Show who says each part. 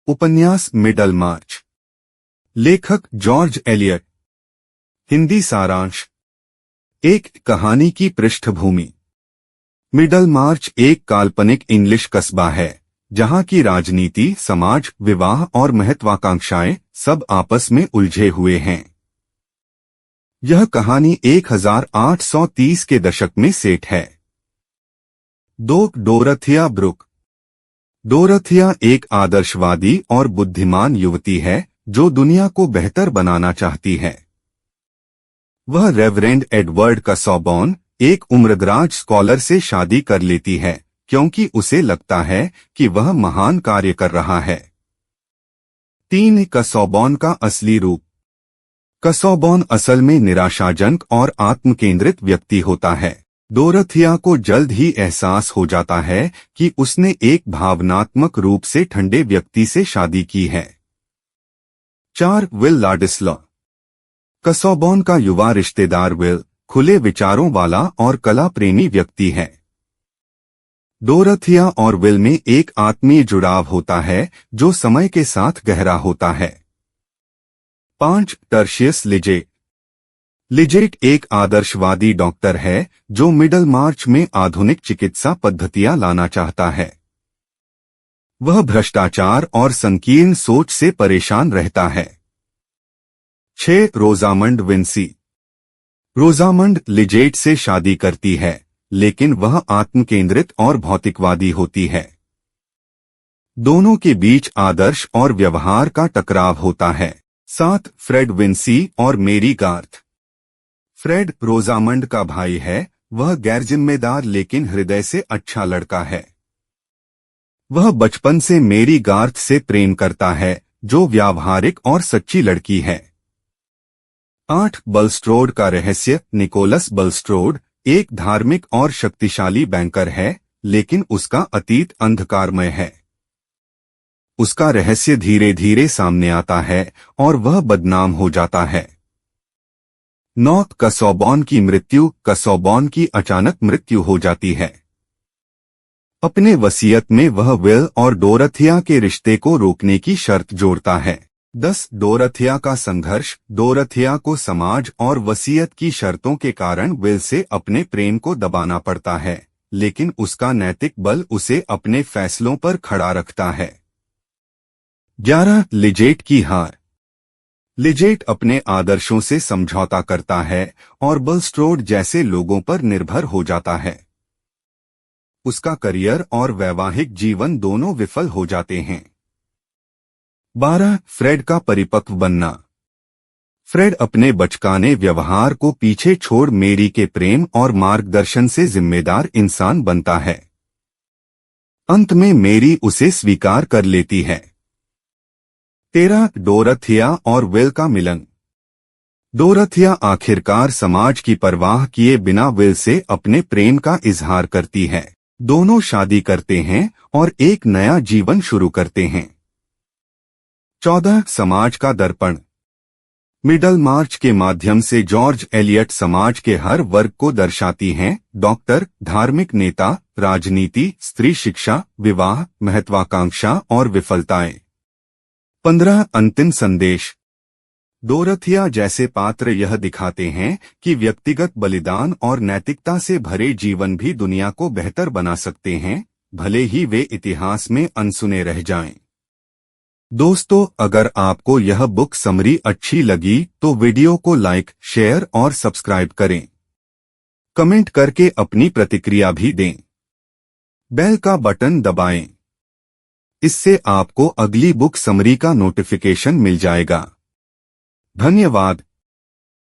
Speaker 1: उपन्यास मिडल मार्च। लेखक George Eliot. Hindi सारांश। एक कहानी की पृष्ठभूमि। मिडल मार्च एक काल्पनिक इंग्लिश कस्बा है जहां की राजनीति, समाज, विवाह और महत्वाकांक्षाएं सब आपस में उलझे हुए हैं। यह कहानी 1830 के दशक में सेट है। डोरथिया ब्रुक। डोरथिया एक आदर्शवादी और बुद्धिमान युवती है जो दुनिया को बेहतर बनाना चाहती है। वह रेवरेंड एडवर्ड कसॉबॉर्न, एक उम्रदराज स्कॉलर से शादी कर लेती है क्योंकि उसे लगता है कि वह महान कार्य कर रहा है। 3 कसॉबॉर्न का असली रूप। कसॉबॉर्न असल में निराशाजनक और आत्मकेंद्रित व्यक्ति होता है। डोरथिया को जल्द ही एहसास हो जाता है कि उसने एक भावनात्मक रूप से ठंडे व्यक्ति से शादी की है। 4 विल लाडिस्लॉ। कसॉबॉर्न का युवा रिश्तेदार विल खुले विचारों वाला और कला प्रेमी व्यक्ति है। डोरथिया और विल में एक आत्मीय जुड़ाव होता है जो समय के साथ गहरा होता है। 5 टर्शियस लिजेट। लिजेट एक आदर्शवादी डॉक्टर है जो मिडल मार्च में आधुनिक चिकित्सा पद्धतियां लाना चाहता है। वह भ्रष्टाचार और संकीर्ण सोच से परेशान रहता है। 6 रोजामंड विंसी। रोजामंड लिजेट से शादी करती है लेकिन वह आत्मकेंद्रित और भौतिकवादी होती है। दोनों के बीच आदर्श और व्यवहार का टकराव होता है। 7 फ्रेड विंसी और मेरी गार्थ। फ्रेड रोजामंड का भाई है। वह गैरजिम्मेदार लेकिन हृदय से अच्छा लड़का है। वह बचपन से मेरी गार्थ से प्रेम करता है जो व्यावहारिक और सच्ची लड़की है। 8 बलस्ट्रोड का रहस्य। निकोलस बलस्ट्रोड एक धार्मिक और शक्तिशाली बैंकर है लेकिन उसका अतीत अंधकारमय है। उसका रहस्य धीरे धीरे सामने आता है और वह बदनाम हो जाता है। 9 कसॉबॉर्न की मृत्यु। कसॉबॉर्न की अचानक मृत्यु हो जाती है। अपने वसीयत में वह विल और डोरथिया के रिश्ते को रोकने की शर्त जोड़ता है। 10 डोरथिया का संघर्ष। डोरथिया को समाज और वसीयत की शर्तों के कारण विल से अपने प्रेम को दबाना पड़ता है लेकिन उसका नैतिक बल उसे अपने फैसलों पर खड़ा रखता है। 11 लिजेट की हार। लिजेट अपने आदर्शों से समझौता करता है और बलस्ट्रोड जैसे लोगों पर निर्भर हो जाता है। उसका करियर और वैवाहिक जीवन दोनों विफल हो जाते हैं। 12 फ्रेड का परिपक्व बनना। फ्रेड अपने बचकाने व्यवहार को पीछे छोड़ मेरी के प्रेम और मार्गदर्शन से जिम्मेदार इंसान बनता है। अंत में मेरी उसे स्वीकार कर लेती है। 13 डोरथिया और विल का मिलन। डोरथिया आखिरकार समाज की परवाह किए बिना विल से अपने प्रेम का इजहार करती है। दोनों शादी करते हैं और एक नया जीवन शुरू करते हैं। 14 समाज का दर्पण। मिडल मार्च के माध्यम से जॉर्ज एलियट समाज के हर वर्ग को दर्शाती हैं। डॉक्टर, धार्मिक नेता, राजनीति, स्त्री शिक्षा, विवाह, महत्वाकांक्षा और विफलताएं। 15 अंतिम संदेश। डोरथिया जैसे पात्र यह दिखाते हैं कि व्यक्तिगत बलिदान और नैतिकता से भरे जीवन भी दुनिया को बेहतर बना सकते हैं, भले ही वे इतिहास में अनसुने रह जाएं। दोस्तों, अगर आपको यह बुक समरी अच्छी लगी तो वीडियो को लाइक, शेयर और सब्सक्राइब करें। कमेंट करके अपनी प्रतिक्रिया भी दें। बेल का बटन दबाएं। इससे आपको अगली बुक समरी का नोटिफिकेशन मिल जाएगा। धन्यवाद।